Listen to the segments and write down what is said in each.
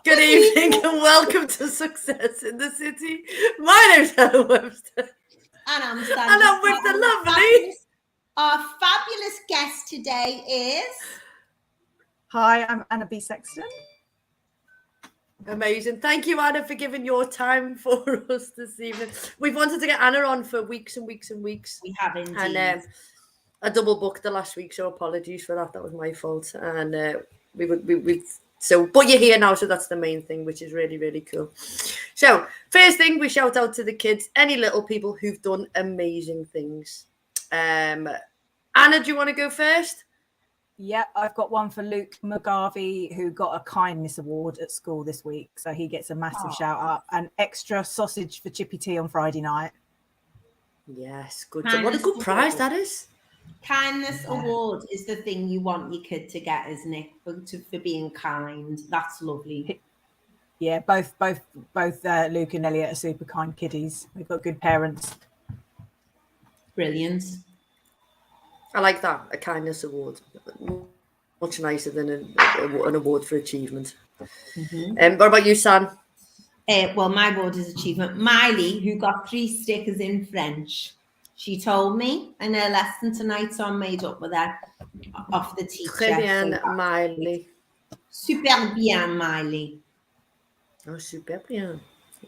Good evening and welcome to Success in the City. My name's Helen Webster. And I'm Sandra. And I'm with the lovely. Our fabulous guest today is... Hi, I'm Anna B. Sexton. Amazing. Thank you, Anna, for giving your time for us this evening. We've wanted to get Anna on for weeks and weeks and weeks. We have indeed. And I double booked the last week, so apologies for that. That was my fault. And but you're here now, so that's the main thing, which is really, really cool. So first thing, we shout out to the kids, any little people who've done amazing things. Anna, do you want to go first? Yeah, I've got one for Luke McGarvey, who got a kindness award at school this week. So he gets a massive shout out and extra sausage for Chippy Tea on Friday night. Yes, good. What a good prize that is. Kindness award is the thing you want your kid to get, isn't it? For being kind. That's lovely. Yeah, both Luke and Elliot are super kind kiddies. They've got good parents. Brilliant. I like that, a kindness award. Much nicer than an award for achievement. Mm-hmm. What about you, Sam? Well, my award is achievement. Miley, who got 3 stickers in French. She told me in her lesson tonight, so I made up with her off the teacher. Très bien, Miley. Super bien, Miley. Oh, super bien.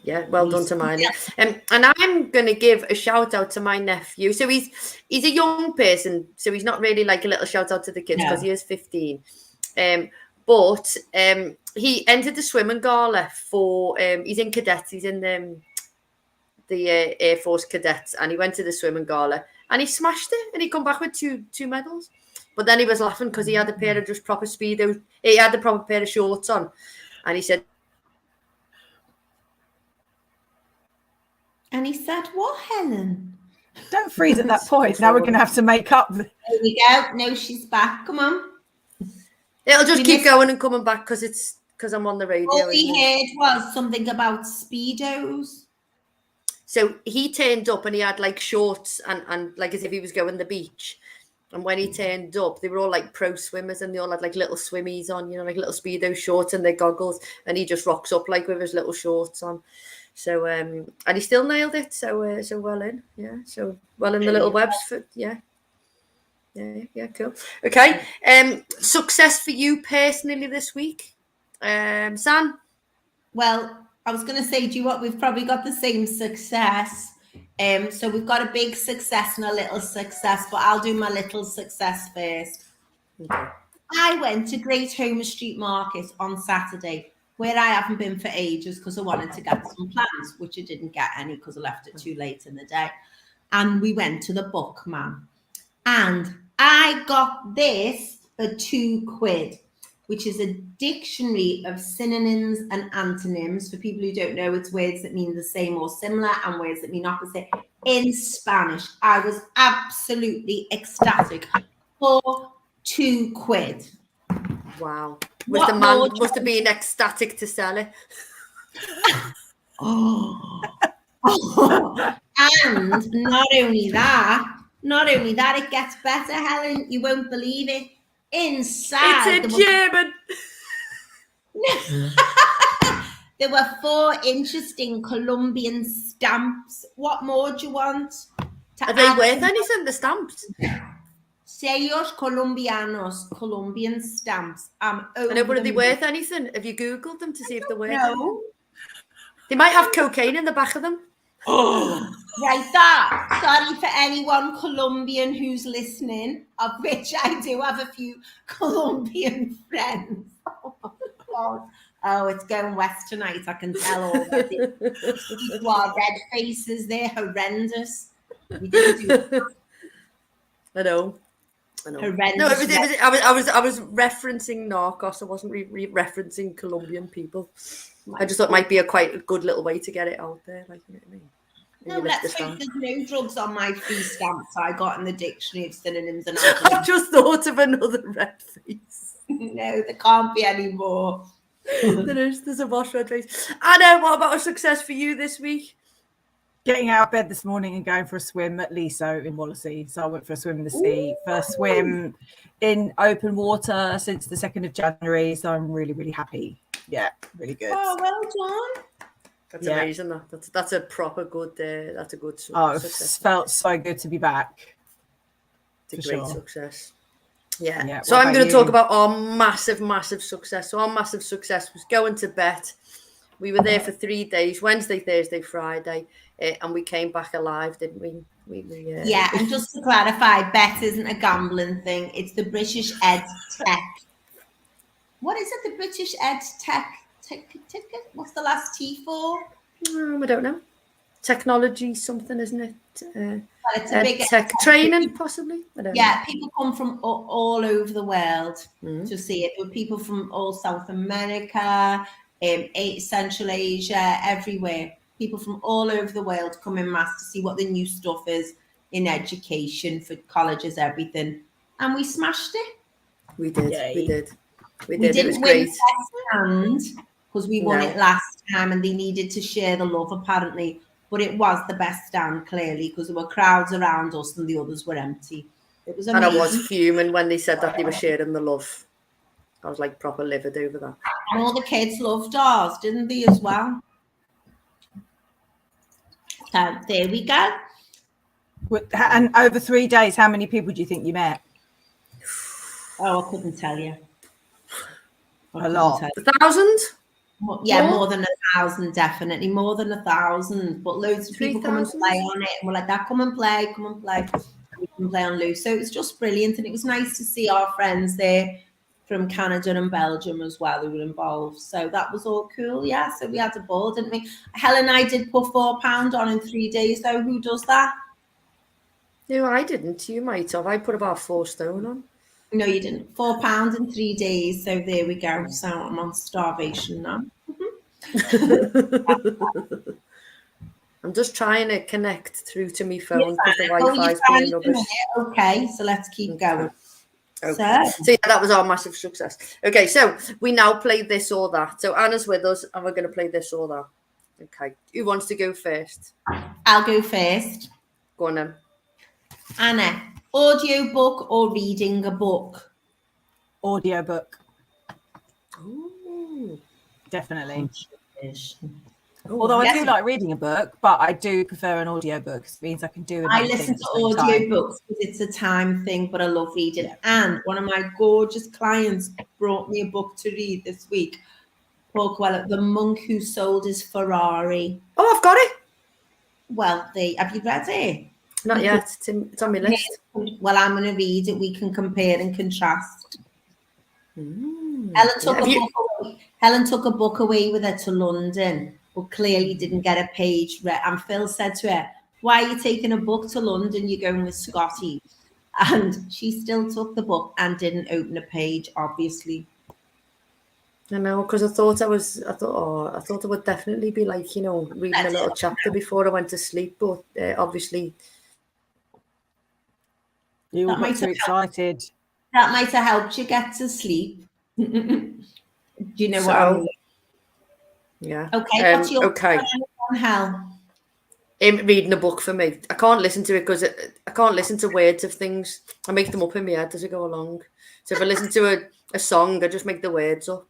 Yeah, well done to Miley. And I'm going to give a shout out to my nephew. So he's a young person, so he's not really like a little shout out to the kids because he is 15. But he entered the swimming gala for, he's in cadets, he's in the Air Force cadets, and he went to the swimming gala and he smashed it and he come back with two medals. But then he was laughing because he had a pair of just proper Speedos. He had the proper pair of shorts on, and he said, what, Helen? Don't freeze at that point. Now we're going to have to make up. There we go. No, she's back. Come on. It'll just keep going and coming back because I'm on the radio. All we heard was something about Speedos. So he turned up and he had like shorts and like as if he was going to the beach. And when he turned up, they were all like pro swimmers and they all had like little swimmies on, like little Speedo shorts and their goggles. And he just rocks up like with his little shorts on. So, and he still nailed it. So well in. Yeah. So well in the little webs. Yeah, cool. Okay. Success for you personally this week. Sam? Well, I was going to say, do you what? We've probably got the same success. So we've got a big success and a little success, but I'll do my little success first. Okay. I went to Great Homer Street Market on Saturday, where I haven't been for ages because I wanted to get some plans, which I didn't get any because I left it too late in the day. And we went to the Bookman. And I got this for £2. Which is a dictionary of synonyms and antonyms. For people who don't know, it's words that mean the same or similar and words that mean opposite in Spanish. I was absolutely ecstatic for £2. Wow. The man must have been ecstatic to sell it. And not only that, it gets better, Helen. You won't believe it. Inside, it's a German. There were 4 interesting Colombian stamps. What more do you want? Are they worth anything, the stamps? Sellos colombianos, Colombian stamps. I know, but are they worth anything? Have you Googled them to see if they're worth anything? No. They might have cocaine in the back of them. Right, that. Sorry for anyone Colombian who's listening, of which I do have a few Colombian friends. Oh, my God. Oh, it's going west tonight. I can tell already. People are red faces. They're horrendous. We didn't do that. I know. Horrendous. No, I was referencing Narcos. I wasn't referencing Colombian people. I just thought it might be quite a good little way to get it out there. Like, you know what I mean? No, let's hope there's no drugs on my free stamps I got in the dictionary of synonyms and antonyms. I just thought of another red face. No, there can't be any more. There's a wash red face. Anna, what about a success for you this week? Getting out of bed this morning and going for a swim at Liso in Wallasey. So I went for a swim in the sea. First swim in open water since the 2nd of January. So I'm really, really happy. Yeah, really good. Oh, well done. That's amazing. That's a proper good. That's a good success. It felt so good to be back. It's a great success. Yeah. Yeah. So I'm going to talk about our massive, massive success. So our massive success was going to Bet. We were there for 3 days, Wednesday, Thursday, Friday, and we came back alive, didn't we? Yeah, and just to clarify, Bet isn't a gambling thing. It's the British Ed Tech. What is it? The British Ed Tech ticket? What's the last T for? I don't know. Technology something, isn't it? Well, it's a big tech training, possibly. I don't know. People come from all over the world to see it. There were people from all South America, Central Asia, everywhere. People from all over the world come in mass to see what the new stuff is in education for colleges, everything. And we smashed it. We did. Yay. We did. We did. didn't It was win great. hand because we won it last time and they needed to share the love, apparently. But it was the best stand, clearly, because there were crowds around us and the others were empty. It was amazing. And I was fuming when they said that they were sharing the love. I was like proper livid over that. And all the kids loved ours, didn't they, as well? So there we go. And over 3 days, how many people do you think you met? Oh, I couldn't tell you. A lot. 1,000? Yeah, more than 1,000, definitely. More than 1,000. But loads of people come and play on it. And we're like, come and play. We can play on loose. So it was just brilliant. And it was nice to see our friends there from Canada and Belgium as well who were involved. So that was all cool. Yeah, so we had a ball, didn't we? Helen and I did put £4 on in 3 days, though. Who does that? No, I didn't. You might have. I put about 4 stone on. No, you didn't. £4 in 3 days. So there we go. So I'm on starvation now. I'm just trying to connect through to my phone because the Oh, Wi-Fi is being rubbish. Okay, so let's keep going. Okay. So yeah, that was our massive success. Okay, so we now play this or that. So Anna's with us and we're going to play this or that. Okay. Who wants to go first? I'll go first. Go on then. Anna, audio book or reading a book? Audiobook. Ooh. Definitely. Oh, Although I do like reading a book, but I do prefer an audiobook because it means I can do I listen to audiobooks because it's a time thing, but I love reading. Yeah. And one of my gorgeous clients brought me a book to read this week. Paul Coelho, The Monk Who Sold His Ferrari. Oh, I've got it. Well, have you read it? Not yet. It's on my list. Well, I'm going to read it. We can compare and contrast. Helen took a book away with her to London, but clearly didn't get a page read. And Phil said to her, "Why are you taking a book to London? You're going with Scotty." And she still took the book and didn't open a page, obviously. I know, because I thought it would definitely be like, reading a little chapter before I went to sleep, but obviously you all got too excited. That might have helped you get to sleep. Do you know what I mean? Yeah. Okay. What's your plan on Hal? Reading a book for me. I can't listen to it because I can't listen to words of things. I make them up in my head as I go along. So if I listen to a song, I just make the words up.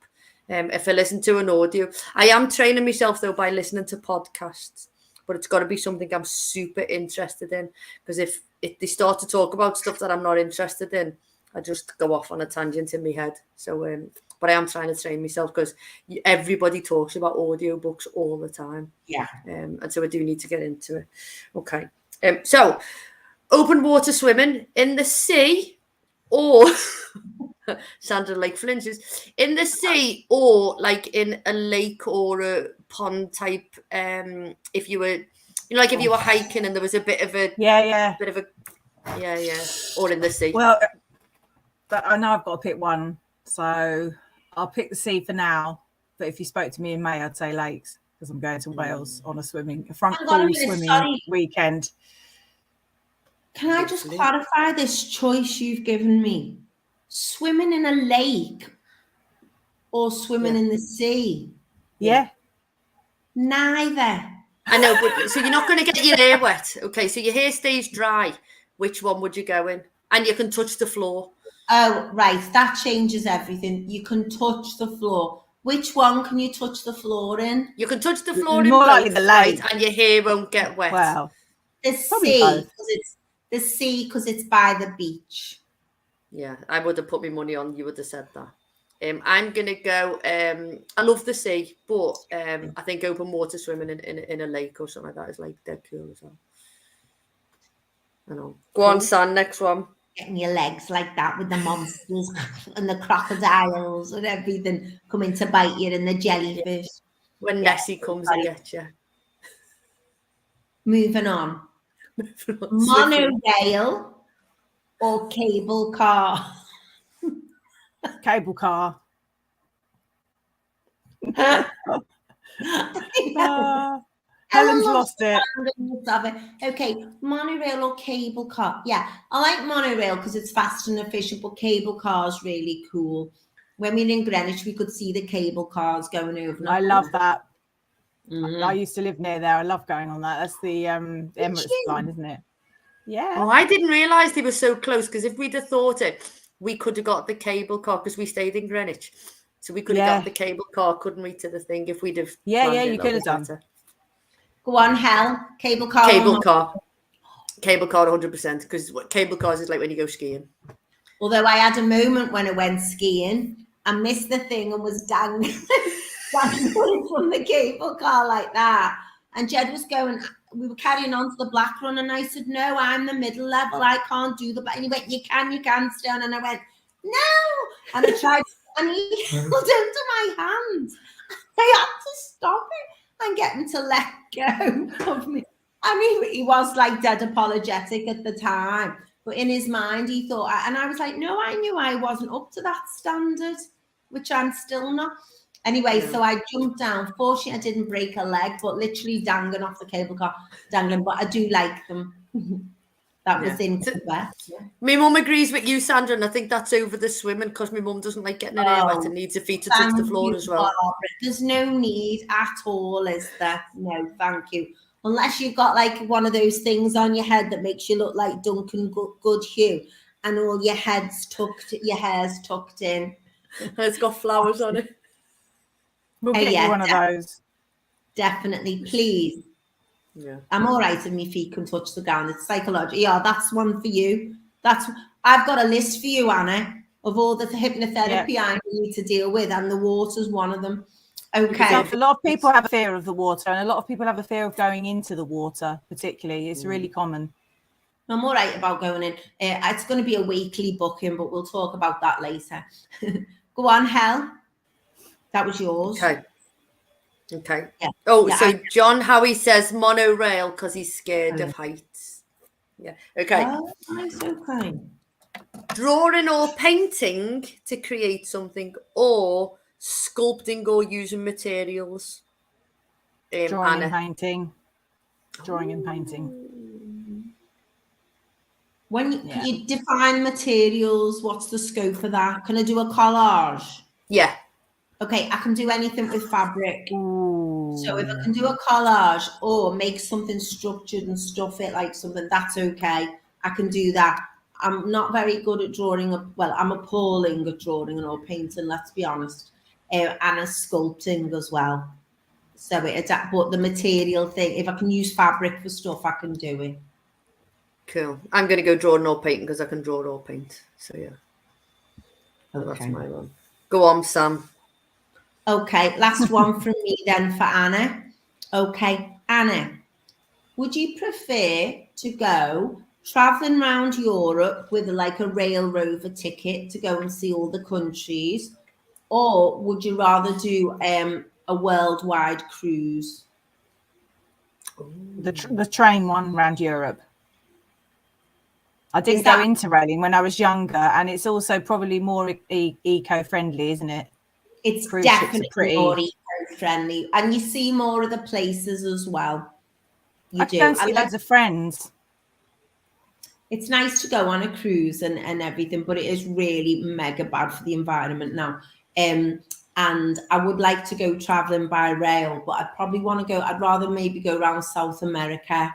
If I listen to an audio, I am training myself though by listening to podcasts, but it's got to be something I'm super interested in, because if they start to talk about stuff that I'm not interested in, I just go off on a tangent in my head. So, but I am trying to train myself because everybody talks about audiobooks all the time. Yeah. And so I do need to get into it. Okay. So open water swimming in the sea or Sandra like flinches in the sea, or like in a lake or a pond type. If you were, like if you were hiking and there was a bit of a or in the sea. Well, but I know I've got to pick one, so I'll pick the sea for now. But if you spoke to me in May, I'd say lakes, because I'm going to Wales on a front pool swimming weekend. Can I just clarify this choice you've given me? Swimming in a lake or swimming in the sea? Yeah. Neither. I know, but so you're not going to get your hair wet. Okay, so your hair stays dry. Which one would you go in? And you can touch the floor. Oh, right. That changes everything. You can touch the floor. Which one can you touch the floor in? You can touch the floor in More both, likely the lake. right, and your hair won't get wet. Wow. The Probably sea, both. because it's by the beach. Yeah, I would have put my money on. You would have said that. I'm gonna go. I love the sea, but I think open water swimming in a lake or something like that is like dead cool as well. I know. Go on, Sam. Next one. Getting your legs like that with the monsters and the crocodiles and everything coming to bite you and the jellyfish. When Nessie comes and gets you. Moving on. Monorail or cable car? Cable car. Helen's lost it. Okay, monorail or cable car? Yeah, I like monorail because it's fast and efficient, but cable car is really cool. When we were in Greenwich, we could see the cable cars going over. I love that. I used to live near there. I love going on that. That's the Emirates line, isn't it? Yeah. Oh, I didn't realise they were so close, because if we'd have thought it, we could have got the cable car, because we stayed in Greenwich. So we could have got the cable car, couldn't we, to the thing, if we'd have you could have done. Go on, Hel. Cable car. Cable car. Cable car 100%, because what cable cars is like when you go skiing. Although I had a moment when I went skiing, I missed the thing and was dangling from the cable car like that. And Jed was going, we were carrying on to the black run, and I said, no, I'm the middle level. I can't do the black. And he went, you can stay on. And I went, no. And I tried, and he held onto my hand. I had to stop it and get him to let go of me. I mean, he was like dead apologetic at the time, but in his mind, he thought, and I was like, no, I knew I wasn't up to that standard, which I'm still not. Anyway, so I jumped down. Fortunately, I didn't break a leg, but literally dangling off the cable car, dangling. But I do like them. That was in Quebec. My mum agrees with you, Sandra, and I think that's over the swimming, because my mum doesn't like getting her hair wet and needs her feet to touch the floor as well. Barbara. There's no need at all, is there? No, thank you. Unless you've got like one of those things on your head that makes you look like Duncan Goodhue, and all your hair's tucked in. It's got flowers on it. We'll get you one of those. Definitely, please. Yeah, I'm all right if my feet can touch the ground. It's psychological. Yeah, that's one for you. I've got a list for you, Anna, of all the hypnotherapy I need to deal with, and the water's one of them. Okay. A lot of people have a fear of the water, and a lot of people have a fear of going into the water, particularly. It's really common. I'm all right about going in. It's going to be a weekly booking, but we'll talk about that later. Go on, Hel. That was yours. Okay. Yeah. Oh, yeah, so John Howie says monorail because he's scared of heights. Yeah. Okay. Oh, nice. Okay. Drawing or painting to create something, or sculpting or using materials. Drawing and painting. Drawing and painting. When you define materials, what's the scope of that? Can I do a collage? Yeah. Okay, I can do anything with fabric. Ooh. So if I can do a collage or make something structured and stuff it like something, that's okay. I can do that. I'm not very good at drawing. I'm appalling at drawing or painting, let's be honest. And a sculpting as well. So but the material thing, if I can use fabric for stuff, I can do it. Cool. I'm going to go drawing or painting because I can draw or paint. So yeah. Okay. That's my one. Go on, Sam. Okay, last one from me then for Anna. Okay, Anna, would you prefer to go traveling around Europe with like a Rail Rover ticket to go and see all the countries, or would you rather do a worldwide cruise? The train one around Europe. I didn't go interrailing when I was younger, and it's also probably more eco-friendly, isn't it? It's definitely more eco-friendly, and you see more of the places as well. I can see loads of friends. It's nice to go on a cruise and everything, but it is really mega bad for the environment now. And I would like to go traveling by rail, but I'd probably want to go. I'd rather maybe go around South America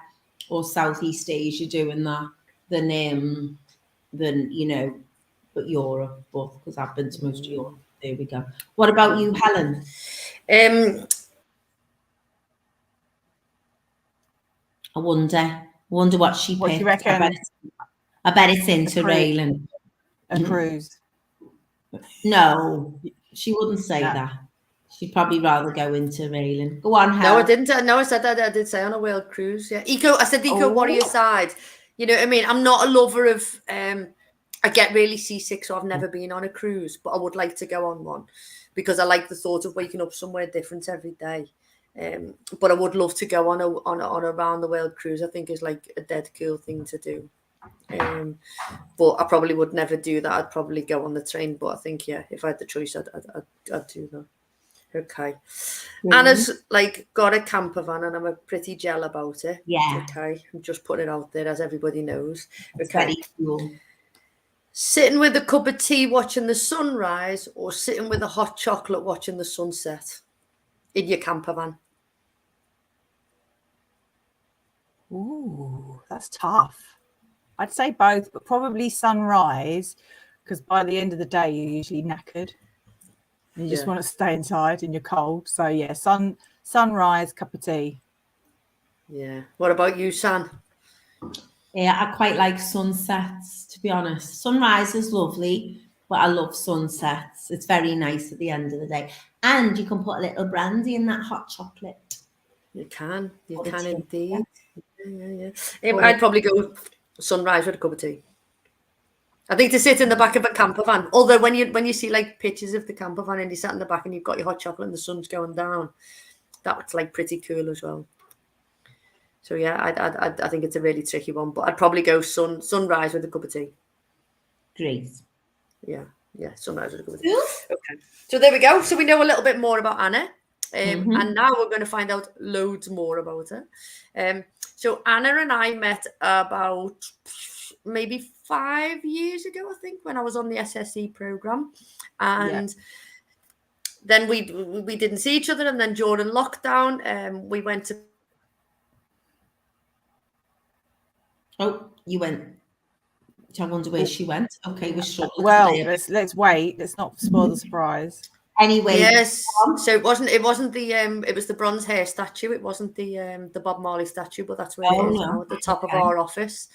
or Southeast Asia doing that than but Europe, both, because I've been to most of Europe. There we go. What about you, Helen? I wonder what she picked. What do you reckon? I bet it's interrailing. A cruise. No, she wouldn't say that. She'd probably rather go interrailing. Go on, Helen. No, I didn't. No, I said that. I did say on a world cruise. Yeah, I said the eco warrior side. You know what I mean? I'm not a lover of. I get really seasick, so I've never been on a cruise, but I would like to go on one because I like the thought of waking up somewhere different every day. But I would love to go on a round the world cruise. I think is like a dead cool thing to do. But I probably would never do that. I'd probably go on the train. But I think if I had the choice, I'd do that. Okay. Anna's like got a camper van and I'm pretty gel about it. Yeah. Okay. I'm just putting it out there as everybody knows. It's okay. Very cool. Sitting with a cup of tea watching the sunrise or sitting with a hot chocolate watching the sunset in your camper van? Ooh, that's tough. I'd say both, but probably sunrise, because by the end of the day you're usually knackered. You just want to stay inside and you're cold. So yeah, sunrise, cup of tea. Yeah. What about you, San? Yeah, I quite like sunsets, to be honest. Sunrise is lovely, but I love sunsets. It's very nice at the end of the day. And you can put a little brandy in that hot chocolate. You can indeed. Yeah. I'd probably go sunrise with a cup of tea. I think to sit in the back of a camper van, although when you see like pictures of the camper van and you sat in the back and you've got your hot chocolate and the sun's going down, that's like pretty cool as well. So yeah, I think it's a really tricky one, but I'd probably go sunrise with a cup of tea. Great. Yeah, sunrise with a cup of tea. Okay, so there we go. So we know a little bit more about Anna, and now we're going to find out loads more about her. So Anna and I met about maybe 5 years ago, I think, when I was on the SSE program, and then we didn't see each other, and then during lockdown, we went to. Oh, you went. I wonder where she went. Okay, we're short. Well, let's wait. Let's not spoil the surprise. Anyway, yes. So it wasn't the it was the bronze hair statue. It wasn't the Bob Marley statue, but that's where it is now at the top of our office.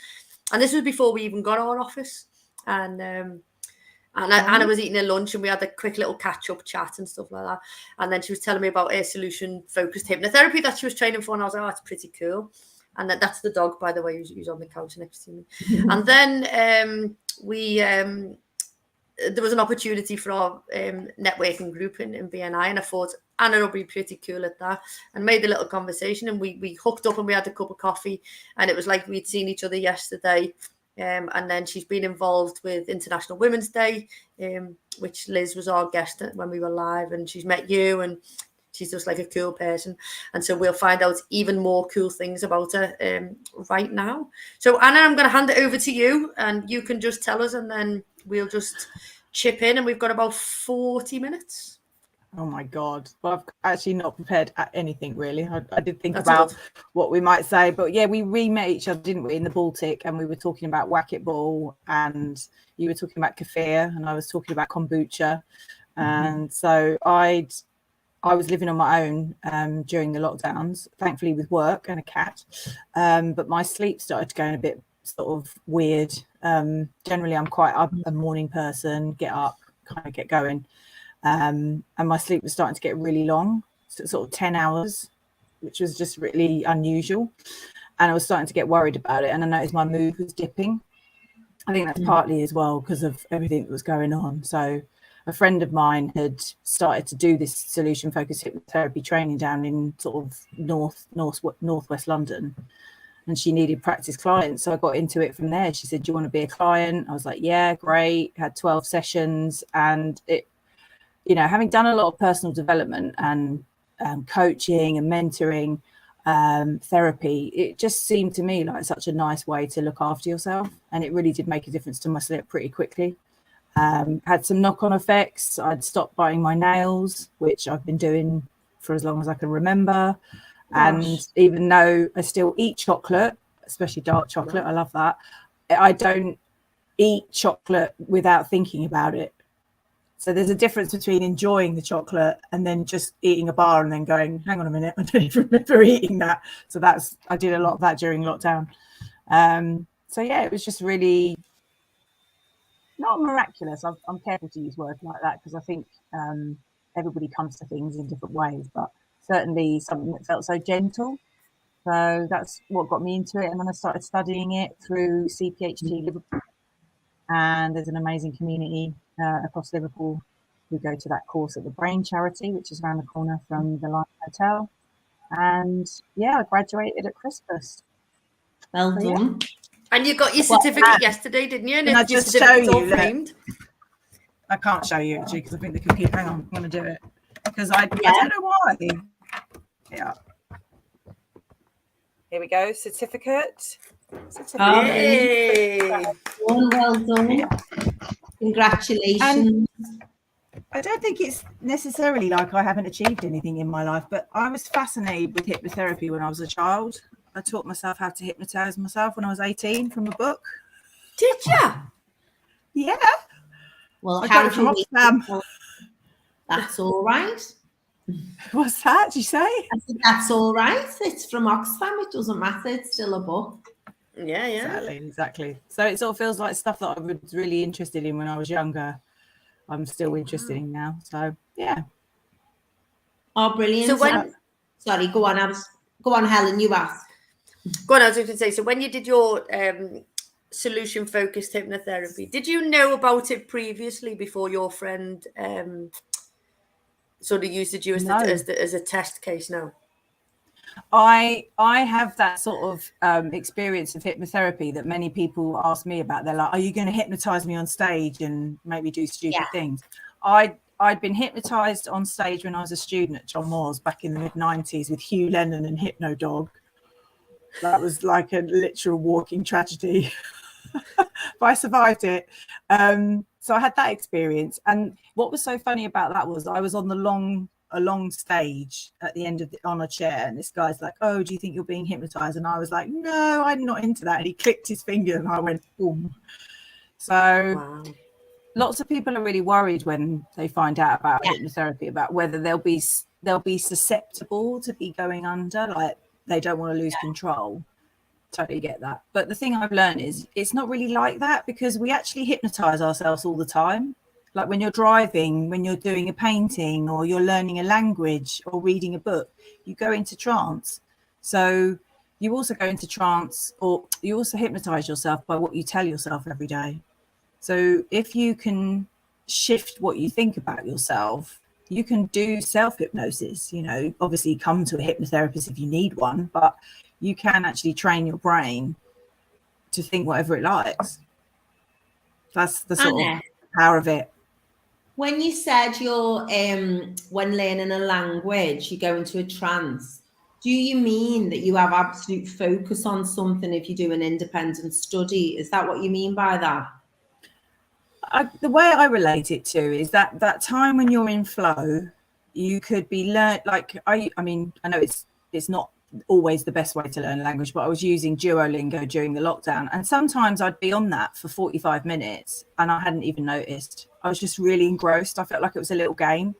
And this was before we even got our office. And Anna was eating her lunch and we had a quick little catch-up chat and stuff like that. And then she was telling me about her solution-focused hypnotherapy that she was training for. And I was like, oh, that's pretty cool. And that's the dog, by the way, who's on the couch next to me. And then there was an opportunity for our networking group in BNI. And I thought Anna will be pretty cool at that. And made a little conversation. And we hooked up and we had a cup of coffee. And it was like we'd seen each other yesterday. And then she's been involved with International Women's Day, which Liz was our guest when we were live. And she's met you and she's just like a cool person. And so we'll find out even more cool things about her right now. So Anna, I'm going to hand it over to you and you can just tell us and then we'll just chip in. And we've got about 40 minutes. Oh my God. Well, I've actually not prepared anything really. I did think about what we might say, but yeah, we met each other, didn't we, in the Baltic, and we were talking about racquetball and you were talking about kefir and I was talking about kombucha. And so I was living on my own during the lockdowns, thankfully with work and a cat. But my sleep started going a bit sort of weird. Generally, I'm quite a morning person, get up, kind of get going. And my sleep was starting to get really long, sort of 10 hours, which was just really unusual. And I was starting to get worried about it. And I noticed my mood was dipping. I think that's partly as well because of everything that was going on. So a friend of mine had started to do this solution-focused hypnotherapy training down in sort of northwest London. And she needed practice clients. So I got into it from there. She said, do you want to be a client? I was like, yeah, great. Had 12 sessions. And it, you know, having done a lot of personal development and coaching and mentoring, therapy, it just seemed to me like such a nice way to look after yourself. And it really did make a difference to my sleep pretty quickly. Had some knock-on effects. I'd stopped biting my nails, which I've been doing for as long as I can remember. And even though I still eat chocolate, especially dark chocolate, I love that, I don't eat chocolate without thinking about it. So there's a difference between enjoying the chocolate and then just eating a bar and then going, hang on a minute, I don't even remember eating that. So I did a lot of that during lockdown. So yeah, it was just really not miraculous. I'm careful to use words like that because I think everybody comes to things in different ways, but certainly something that felt so gentle. So that's what got me into it. And then I started studying it through CPHT Liverpool. And there's an amazing community across Liverpool who go to that course at the Brain Charity, which is around the corner from the Lion Hotel. And yeah, I graduated at Christmas. Well done. Yeah. And you got your certificate yesterday, didn't you? And I just show you framed. I can't show you actually because I think the computer. Hang on, I'm going to do it because I don't know why. Yeah. Here we go. Certificate. Yay. Well done. Congratulations. And I don't think it's necessarily like I haven't achieved anything in my life, but I was fascinated with hypnotherapy when I was a child. I taught myself how to hypnotize myself when I was 18 from a book. Did you? Yeah. Well, I got it from Oxfam. That's all right. What's that? Did you say? I said, that's all right. It's from Oxfam. It doesn't matter. It's still a book. Yeah. Exactly. So it sort of feels like stuff that I was really interested in when I was younger. I'm still interested in now. So yeah. Oh, brilliant. So sorry, go on. Go on, Helen. You ask. Go on. I was going to say. So when you did your solution-focused hypnotherapy, did you know about it previously before your friend sort of used it as a test case? No. I have that sort of experience of hypnotherapy that many people ask me about. They're like, are you going to hypnotize me on stage and make me do stupid things? I'd been hypnotized on stage when I was a student at John Moores back in the mid-90s with Hugh Lennon and Hypno Dog. That was like a literal walking tragedy. But I survived it. So I had that experience. And what was so funny about that was I was on a long stage at the end of on a chair, and this guy's like, oh, do you think you're being hypnotized? And I was like, no, I'm not into that. And he clicked his finger and I went boom. So lots of people are really worried when they find out about hypnotherapy, about whether they'll be susceptible to be going under, like they don't want to lose control. Totally get that. But the thing I've learned is it's not really like that, because we actually hypnotize ourselves all the time. Like when you're driving, when you're doing a painting, or you're learning a language or reading a book, you go into trance. So you also go into trance, or you also hypnotize yourself by what you tell yourself every day. So if you can shift what you think about yourself, you can do self-hypnosis. You know, obviously come to a hypnotherapist if you need one, but you can actually train your brain to think whatever it likes. That's the sort of power of it. When you said you're when learning a language, you go into a trance, do you mean that you have absolute focus on something if you do an independent study? Is that what you mean by that? The way I relate it to is that time when you're in flow, you could be I mean, I know it's not always the best way to learn a language, but I was using Duolingo during the lockdown, and sometimes I'd be on that for 45 minutes and I hadn't even noticed. I was just really engrossed. I felt like it was a little game.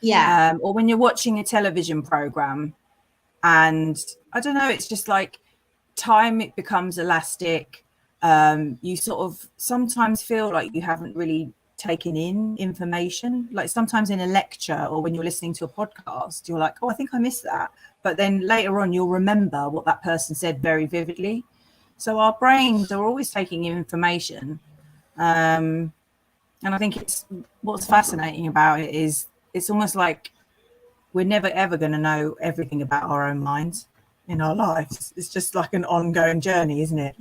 Yeah. Or when you're watching a television program, and I don't know, it's just like time, it becomes elastic. You sort of sometimes feel like you haven't really taken in information. Like sometimes in a lecture or when you're listening to a podcast, you're like, oh, I think I missed that. But then later on, you'll remember what that person said very vividly. So our brains are always taking in information. And I think what's fascinating about it is it's almost like we're never, ever going to know everything about our own minds in our lives. It's just like an ongoing journey, isn't it?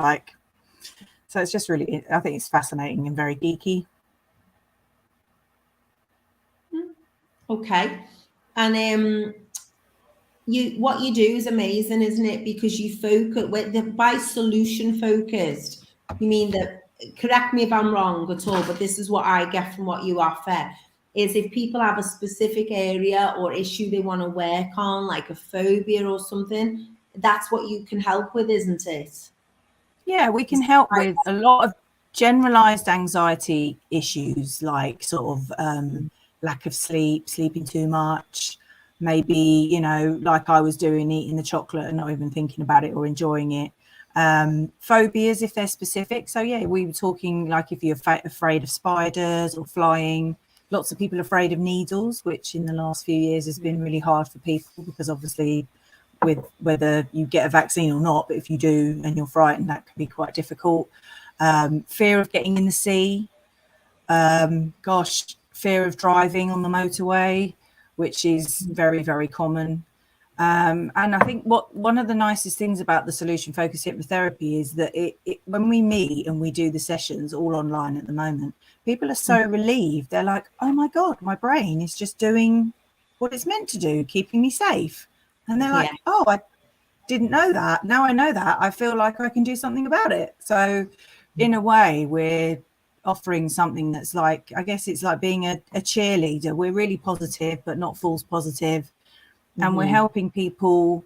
So it's just really, I think it's fascinating and very geeky. Okay. And what you do is amazing, isn't it? Because you focus by solution focused. You mean that, correct me if I'm wrong at all, but this is what I get from what you offer, is if people have a specific area or issue they want to work on, like a phobia or something, that's what you can help with, isn't it? Yeah, we can help with a lot of generalized anxiety issues like sort of lack of sleep, sleeping too much, maybe, you know, like I was doing, eating the chocolate and not even thinking about it or enjoying it. Phobias, if they're specific. So yeah, we were talking like if you're afraid of spiders or flying. Lots of people are afraid of needles, which in the last few years has been really hard for people, because obviously with whether you get a vaccine or not, but if you do and you're frightened, that can be quite difficult. Fear of getting in the sea. Fear of driving on the motorway, which is very, very common. And I think one of the nicest things about the solution focused hypnotherapy is that when we meet and we do the sessions all online at the moment, people are so relieved. They're like, oh my God, my brain is just doing what it's meant to do, keeping me safe. And they're like, oh, I didn't know that. Now I know that. I feel like I can do something about it. So in a way, we're offering something that's like, I guess it's like being a cheerleader. We're really positive, but not false positive. And we're helping people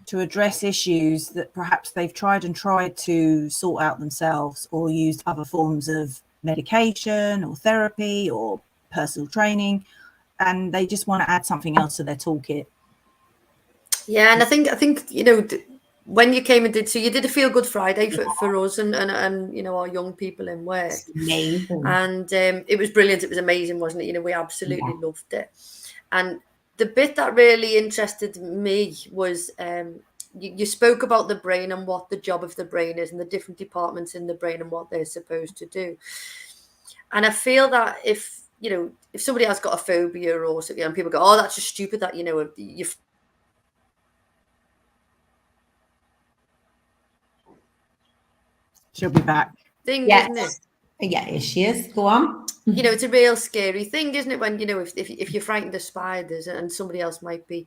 to address issues that perhaps they've tried to sort out themselves, or used other forms of medication or therapy or personal training, and they just want to add something else to their toolkit. Yeah, and I think you know, when you came and did, so you did a Feel Good Friday for us and you know, our young people in work. Amazing. And it was brilliant. It was amazing, wasn't it? You know, we absolutely loved it. And the bit that really interested me was you spoke about the brain and what the job of the brain is, and the different departments in the brain and what they're supposed to do. And I feel that if, you know, if somebody has got a phobia or something, and people go, oh, that's just stupid that, you know, you She'll be back. thing, isn't it? Yeah, she is. Go on. You know, it's a real scary thing, isn't it? When, you know, if you're frightened of spiders and somebody else might be.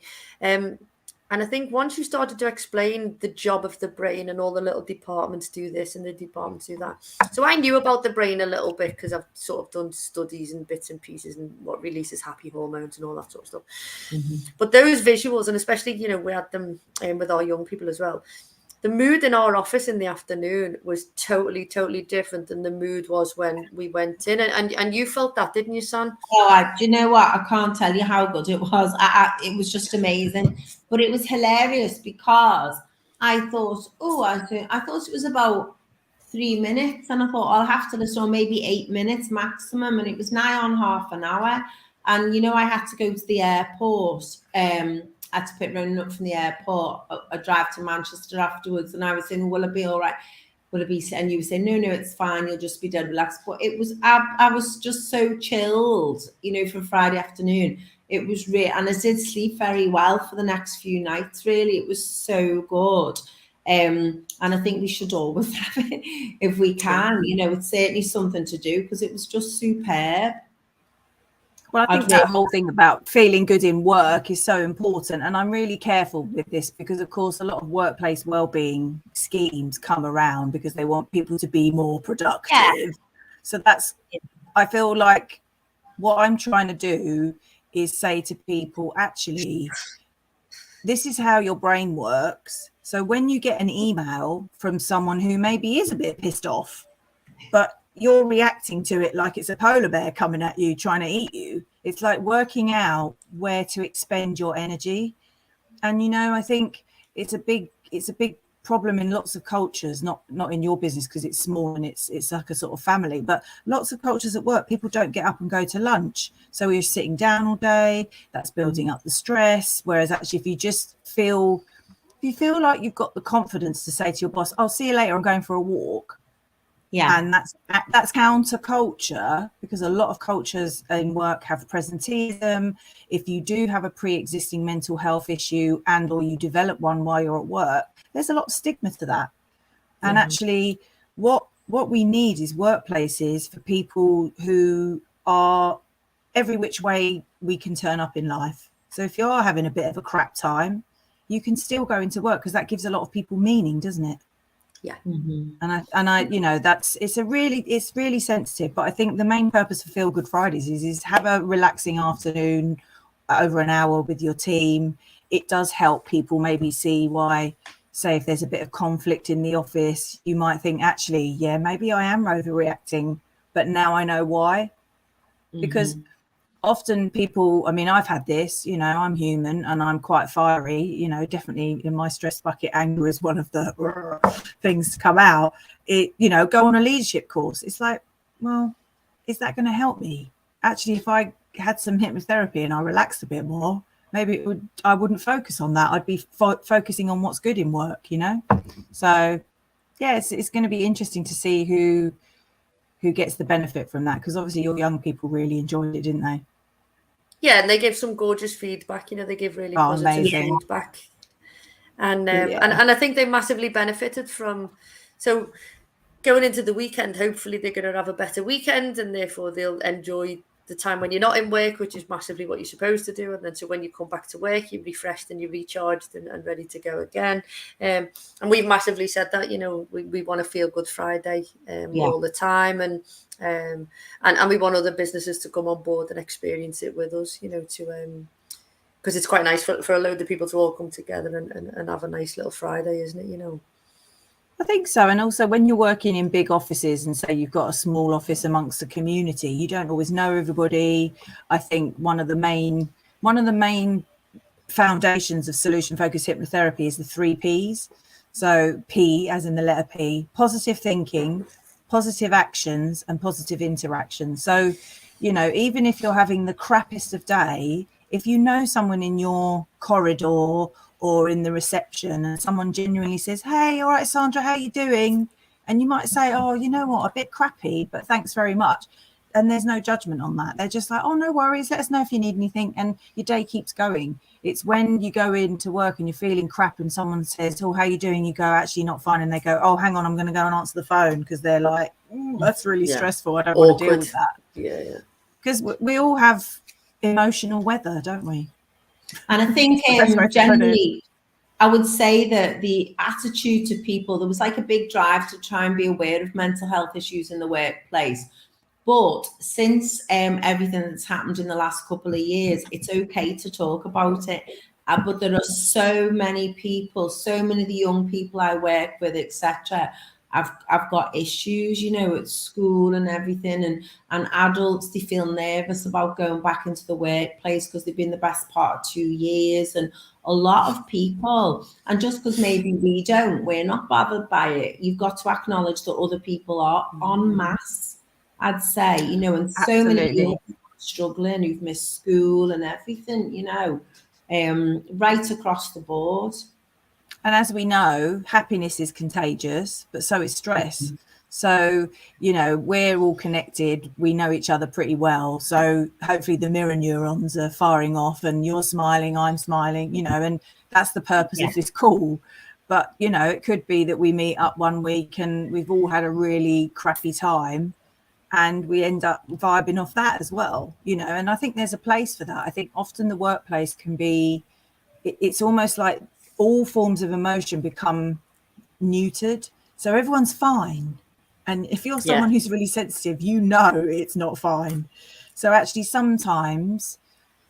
And I think once you started to explain the job of the brain and all the little departments do this and the departments do that. So I knew about the brain a little bit because I've sort of done studies and bits and pieces and what releases happy hormones and all that sort of stuff. But those visuals, and especially, you know, we had them with our young people as well. The mood in our office in the afternoon was totally different than the mood was when we went in. And you felt that, didn't you, San? Oh, do you know what? I can't tell you how good it was. It was just amazing. But it was hilarious because I thought, I thought it was about 3 minutes. And I thought, I'll have to listen, or maybe 8 minutes maximum. And it was nigh on half an hour. And, you know, I had to go to the airport. I had to pick running up from the airport, a drive to Manchester afterwards, and I was saying, will it be all right? Will it be? And you were saying, no, it's fine. You'll just be dead relaxed. But it was, I was just so chilled, you know, for Friday afternoon. It was real, and I did sleep very well for the next few nights. Really, it was so good. And I think we should always have it if we can. You know, it's certainly something to do because it was just superb. Well, I think that whole thing about feeling good in work is so important. And I'm really careful with this because, of course, a lot of workplace wellbeing schemes come around because they want people to be more productive. Yeah. So I feel like what I'm trying to do is say to people, actually, this is how your brain works. So when you get an email from someone who maybe is a bit pissed off, but you're reacting to it like it's a polar bear coming at you trying to eat you. It's like working out where to expend your energy. And, you know, I think it's a big problem in lots of cultures, not in your business because it's small and it's like a sort of family, but lots of cultures at work, people don't get up and go to lunch. So you're sitting down all day, that's building up the stress. Whereas actually if you feel like you've got the confidence to say to your boss, I'll see you later, I'm going for a walk. Yeah, and that's counterculture because a lot of cultures in work have presenteeism. If you do have a pre-existing mental health issue and or you develop one while you're at work, there's a lot of stigma to that. And actually, what we need is workplaces for people who are every which way we can turn up in life. So if you are having a bit of a crap time, you can still go into work because that gives a lot of people meaning, doesn't it? Yeah. And I you know, it's really sensitive, but I think the main purpose for Feel Good Fridays is have a relaxing afternoon over an hour with your team. It does help people maybe see why say if there's a bit of conflict in the office, you might think, actually, yeah, maybe I am overreacting, but now I know why. Because often people, I mean, I've had this, you know, I'm human and I'm quite fiery, you know, definitely in my stress bucket, anger is one of the things to come out. It, you know, go on a leadership course. It's like, well, is that going to help me? Actually, if I had some hypnotherapy and I relaxed a bit more, maybe I wouldn't focus on that. I'd be focusing on what's good in work, you know? So yeah, it's going to be interesting to see who gets the benefit from that, because obviously your young people really enjoyed it, didn't they? Yeah, and they give some gorgeous feedback. You know, they give really positive feedback, and I think they massively benefited from. So going into the weekend, hopefully they're going to have a better weekend, and therefore they'll enjoy the time when you're not in work, which is massively what you're supposed to do. And then so when you come back to work, you're refreshed and you're recharged and ready to go again. And we've massively said that, you know, we want to feel good Friday all the time. And we want other businesses to come on board and experience it with us, you know, to because it's quite nice for a load of people to all come together and have a nice little Friday, isn't it, you know? I think so. And also when you're working in big offices and say you've got a small office amongst the community, you don't always know everybody. I think one of the main foundations of solution focused hypnotherapy is the 3 Ps. So P as in the letter P, positive thinking, positive actions, and positive interaction. So, you know, even if you're having the crappiest of day, if you know someone in your corridor or in the reception and someone genuinely says, hey, all right, Sandra, how you doing? And you might say, oh, you know what, a bit crappy, but thanks very much. And there's no judgment on that. They're just like, oh, no worries. Let us know if you need anything. And your day keeps going. It's when you go into work and you're feeling crap and someone says, oh, how you doing? You go, actually not fine. And they go, oh, hang on, I'm going to go and answer the phone, because they're like, that's really stressful. I don't want to deal with that. Yeah. Because we all have emotional weather, don't we? And I think generally, I would say that the attitude to people, there was like a big drive to try and be aware of mental health issues in the workplace. But since everything that's happened in the last couple of years, it's okay to talk about it. But there are so many people, so many of the young people I work with, etc. I've got issues, you know, at school and everything, and adults, they feel nervous about going back into the workplace because they've been the best part of 2 years, and a lot of people, and just because maybe we're not bothered by it, you've got to acknowledge that other people are en masse, I'd say, you know, and so many young people struggling who've missed school and everything, you know, right across the board. And as we know, happiness is contagious, but so is stress. So, you know, we're all connected. We know each other pretty well. So hopefully the mirror neurons are firing off and you're smiling, I'm smiling, you know, and that's the purpose of this call. But, you know, it could be that we meet up one week and we've all had a really crappy time and we end up vibing off that as well, you know, and I think there's a place for that. I think often the workplace can be, it's almost like all forms of emotion become neutered, so everyone's fine. And if you're someone who's really sensitive, you know it's not fine. So actually sometimes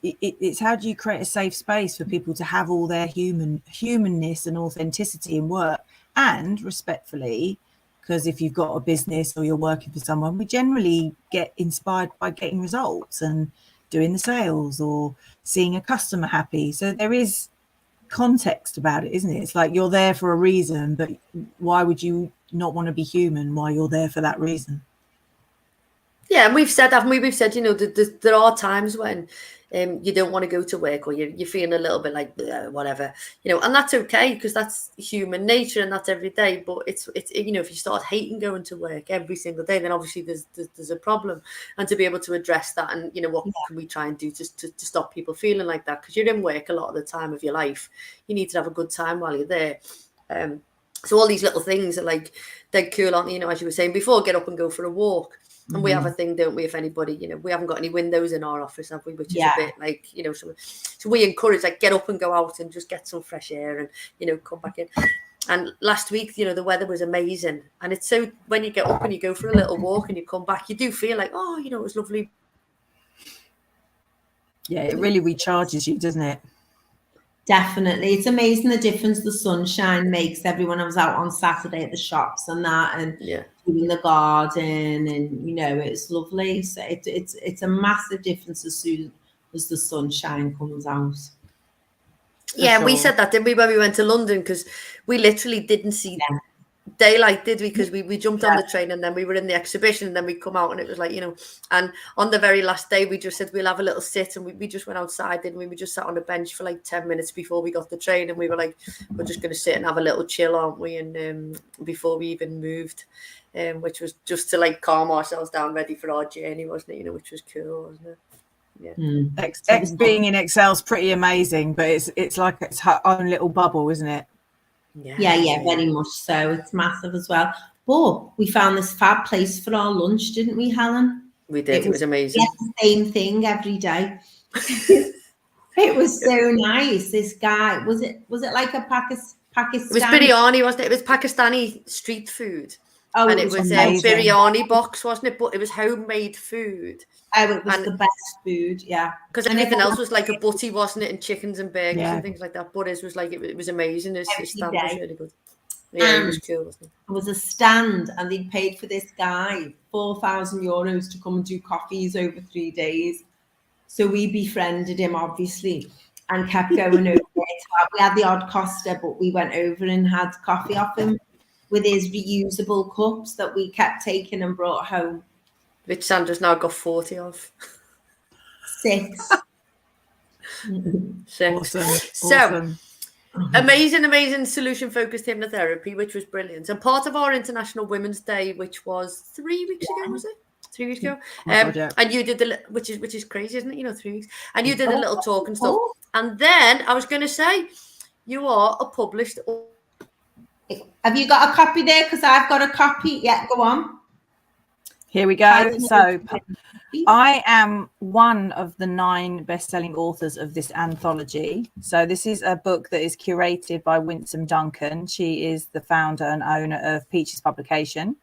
it's how do you create a safe space for people to have all their humanness and authenticity in work, and respectfully, because if you've got a business or you're working for someone, we generally get inspired by getting results and doing the sales or seeing a customer happy. So there is context about it, isn't it? It's like you're there for a reason, but why would you not want to be human while you're there for that reason? Yeah, and we've said, haven't we? We've said, you know, there are times when you don't want to go to work, or you're feeling a little bit like whatever, you know, and that's okay, because that's human nature and that's every day. But it's you know, if you start hating going to work every single day, then obviously there's a problem. And to be able to address that, and you know, what can we try and do to stop people feeling like that? Because you're in work a lot of the time of your life. You need to have a good time while you're there. So all these little things are like dead cool, aren't they? You know, as you were saying before, get up and go for a walk. And we have a thing, don't we? If anybody, you know, we haven't got any windows in our office, have we? Which is a bit like, you know, so we encourage, like, get up and go out and just get some fresh air and, you know, come back in. And last week, you know, the weather was amazing. And it's so, when you get up and you go for a little walk and you come back, you do feel like, oh, you know, it was lovely. Yeah, it really recharges you, doesn't it? Definitely. It's amazing the difference the sunshine makes. Everyone was out on Saturday at the shops and that, and doing the garden, and it's lovely. So it's a massive difference as soon as the sunshine comes out. Yeah, we said that, didn't we, when we went to London, because we literally didn't see daylight, did we? Because we jumped on the train, and then we were in the exhibition, and then we come out, and it was like, and on the very last day we just said we'll have a little sit, and we just went outside, didn't we? We just sat on a bench for like 10 minutes before we got the train, and we were like, we're just going to sit and have a little chill, aren't we? And before we even moved, which was just to like calm ourselves down, ready for our journey, wasn't it? Which was cool, wasn't it? Yeah. Being in Excel's pretty amazing, but it's like it's her own little bubble, isn't it? Yeah, very much so. It's massive as well. But we found this fab place for our lunch, didn't we, Helen? We did. It was amazing. The same thing every day. It was so nice. This guy, was it like a Pakistani? It was biryani, wasn't it? It was Pakistani street food. Oh, and it was a biryani box, wasn't it? But it was homemade food. Oh, it was the best food, yeah. Because everything else was like a butty, wasn't it? And chickens and burgers and things like that. But it was like, it was amazing. His stand was really good. Yeah, it was cool, wasn't it? There was a stand, and they paid for this guy €4,000 to come and do coffees over 3 days. So we befriended him, obviously, and kept going over there. We had the odd Costa, but we went over and had coffee off him with his reusable cups that we kept taking and brought home. Which Sandra's now got 40 of. 6. So, amazing solution-focused hypnotherapy, which was brilliant. And part of our International Women's Day, which was 3 weeks ago, was it? 3 weeks ago. And you did which is crazy, isn't it? 3 weeks. And you did a little talk and stuff. And then I was going to say, you are a published. Have you got a copy there? Because I've got a copy. Yeah, go on. Here we go. So I am one of the 9 best-selling authors of this anthology. So this is a book that is curated by Winsome Duncan. She is the founder and owner of Peaches Publication.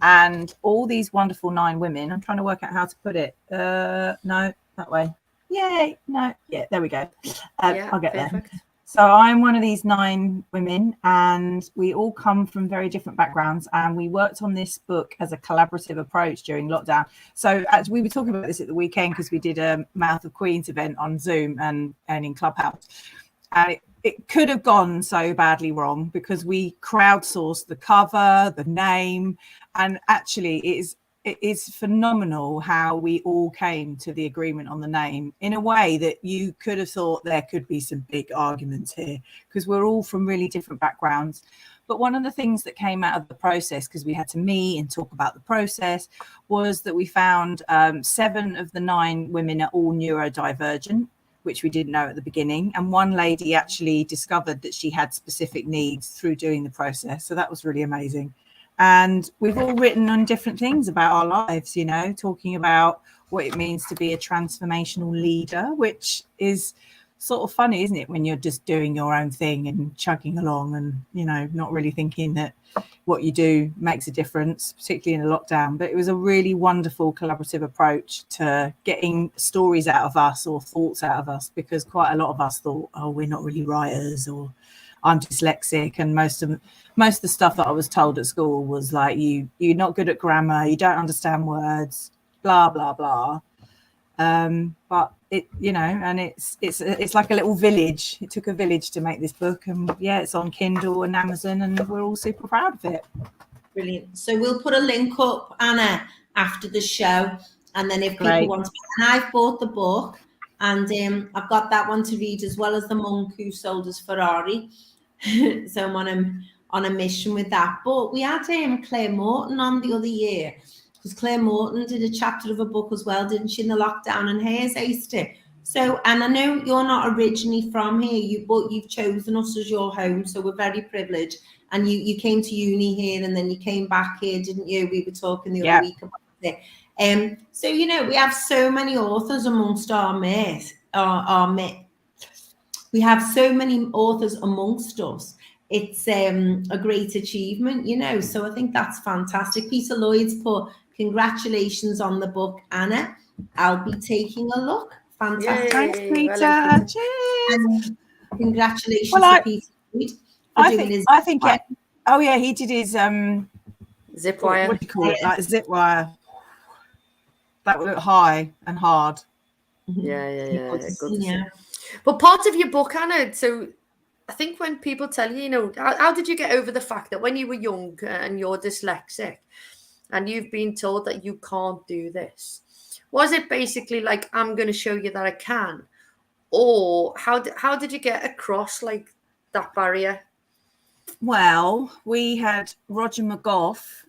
And all these wonderful 9 women, I'm trying to work out how to put it. No, that way. Yay. No. Yeah, there we go. I'll get there. So I'm one of these 9 women, and we all come from very different backgrounds, and we worked on this book as a collaborative approach during lockdown. So as we were talking about this at the weekend, because we did a Mouth of Queens event on Zoom and in Clubhouse, and it could have gone so badly wrong because we crowdsourced the cover, the name, and actually it is phenomenal how we all came to the agreement on the name in a way that you could have thought there could be some big arguments here because we're all from really different backgrounds. But one of the things that came out of the process, because we had to meet and talk about the process, was that we found 7 of the 9 women are all neurodivergent, which we didn't know at the beginning. And one lady actually discovered that she had specific needs through doing the process. So that was really amazing. And we've all written on different things about our lives, talking about what it means to be a transformational leader, which is sort of funny, isn't it, when you're just doing your own thing and chugging along and, not really thinking that what you do makes a difference, particularly in a lockdown. But it was a really wonderful collaborative approach to getting stories out of us or thoughts out of us, because quite a lot of us thought, oh, we're not really writers, or I'm dyslexic, and most of the stuff that I was told at school was like, you're not good at grammar, you don't understand words, blah blah blah. But it, and it's like a little village. It took a village to make this book, and it's on Kindle and Amazon, and we're all super proud of it. Brilliant. So we'll put a link up, Anna, after the show, and then if people want to, and I've bought the book, and I've got that one to read, as well as The Monk Who Sold His Ferrari. So I'm on a mission with that. But we had Claire Morton on the other year, because Claire Morton did a chapter of a book as well, didn't she, in the lockdown, and hers aced it. So, and I know you're not originally from here, but you've chosen us as your home, so we're very privileged. And you came to uni here, and then you came back here, didn't you? We were talking the other week about it. So, we have so many authors amongst our myth. We have so many authors amongst us. It's a great achievement, so I think that's fantastic. Peter Lloyd's put, congratulations on the book, Anna. I'll be taking a look. Fantastic. Thanks, Peter. Cheers. Congratulations Well, to Peter Reid for I doing think, his. I think, yeah. Oh yeah, he did his Zip wire. What do you call it? Like zip wire. That would look high and hard. Yeah. Good. But part of your book, Anna, so I think when people tell you, you know, how did you get over the fact that when you were young and you're dyslexic and you've been told that you can't do this, was it basically like, I'm going to show you that I can? Or how did you get across like that barrier? Well, we had Roger McGough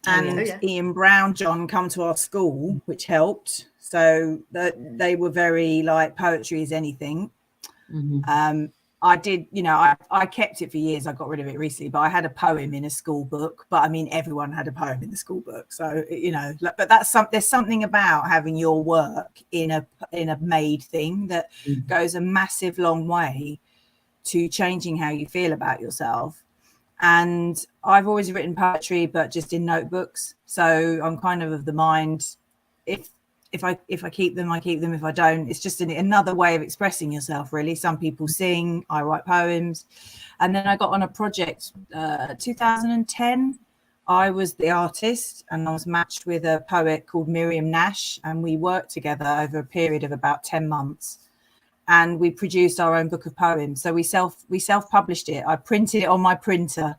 and Ian Brown John come to our school, which helped. So they were very like poetry is anything. I did, you know, I kept it for years. I got rid of it recently, but I had a poem in a school book. But I mean, everyone had a poem in the school book. So, you know, but there's something about having your work in a made thing that goes a massive long way to changing how you feel about yourself. And I've always written poetry, but just in notebooks. So I'm kind of the mind, if I keep them, I keep them. If I don't, it's just another way of expressing yourself, really. Some people sing, I write poems. And then I got on a project 2010. I was the artist and I was matched with a poet called Miriam Nash, and we worked together over a period of about 10 months. And we produced our own book of poems. So we self-published it. I printed it on my printer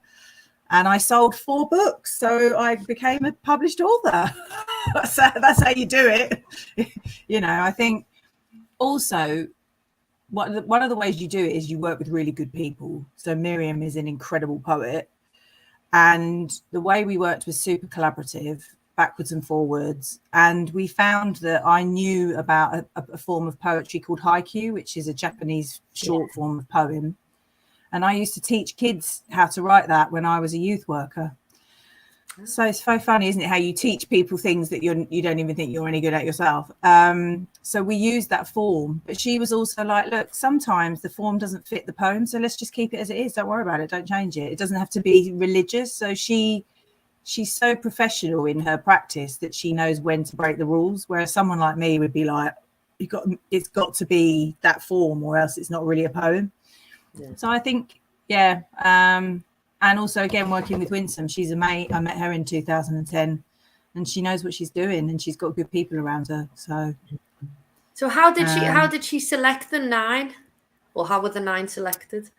and I sold 4 books. So I became a published author. That's how you do it. You know, I think also one of the ways you do it is you work with really good people. So Miriam is an incredible poet. And the way we worked was super collaborative, backwards and forwards. And we found that I knew about a form of poetry called haiku, which is a Japanese short form of poem. And I used to teach kids how to write that when I was a youth worker. So it's so funny, isn't it, how you teach people things that you don't even think you're any good at yourself. So we used that form. But she was also like, look, sometimes the form doesn't fit the poem, so let's just keep it as it is. Don't worry about it. Don't change it. It doesn't have to be religious. So she's so professional in her practice that she knows when to break the rules, whereas someone like me would be like, it's got to be that form or else it's not really a poem. So I think, and also again working with Winsome, she's a mate. I met her in 2010 and she knows what she's doing and she's got good people around her. So how did she select the 9? Or how were the 9 selected?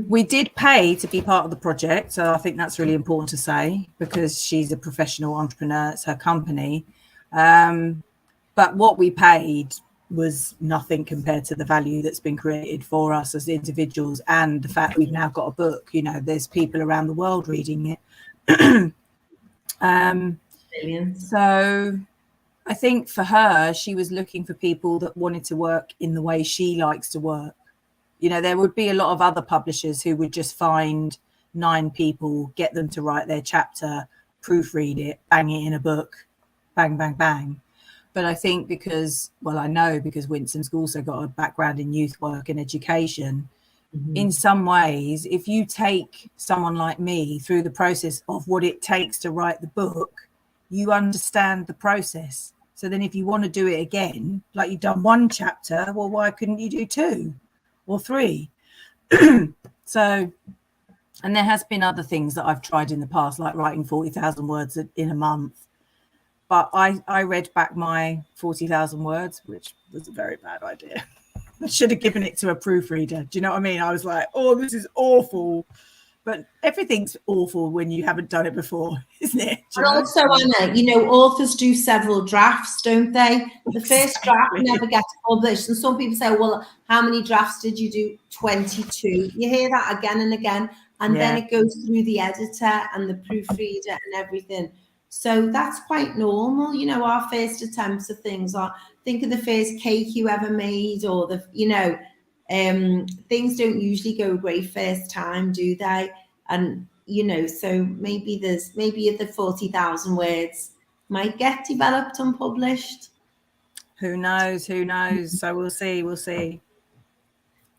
We did pay to be part of the project. So I think that's really important to say because she's a professional entrepreneur. It's her company. But what we paid was nothing compared to the value that's been created for us as individuals and the fact we've now got a book. You know, there's people around the world reading it. So I think for her, she was looking for people that wanted to work in the way she likes to work. You know, there would be a lot of other publishers who would just find 9 people, get them to write their chapter, proofread it, bang it in a book, bang, bang, bang. But I think because Winsome's also got a background in youth work and education, in some ways, if you take someone like me through the process of what it takes to write the book, you understand the process. So then if you want to do it again, like you've done 1 chapter, well, why couldn't you do 2 or 3? So, and there has been other things that I've tried in the past, like writing 40,000 words in a month. But I read back my 40,000 words, which was a very bad idea. I should have given it to a proofreader. Do you know what I mean? I was like, oh, this is awful. But everything's awful when you haven't done it before, isn't it? And also, Anna, you know, authors do several drafts, don't they? The first draft never gets published. And some people say, well, how many drafts did you do? 22. You hear that again and again. And then it goes through the editor and the proofreader and everything. So that's quite normal. You know, our first attempts of things are, think of the first cake you ever made or things don't usually go great first time, do they? And, you know, so maybe the 40,000 words might get developed and published. Who knows? So we'll see.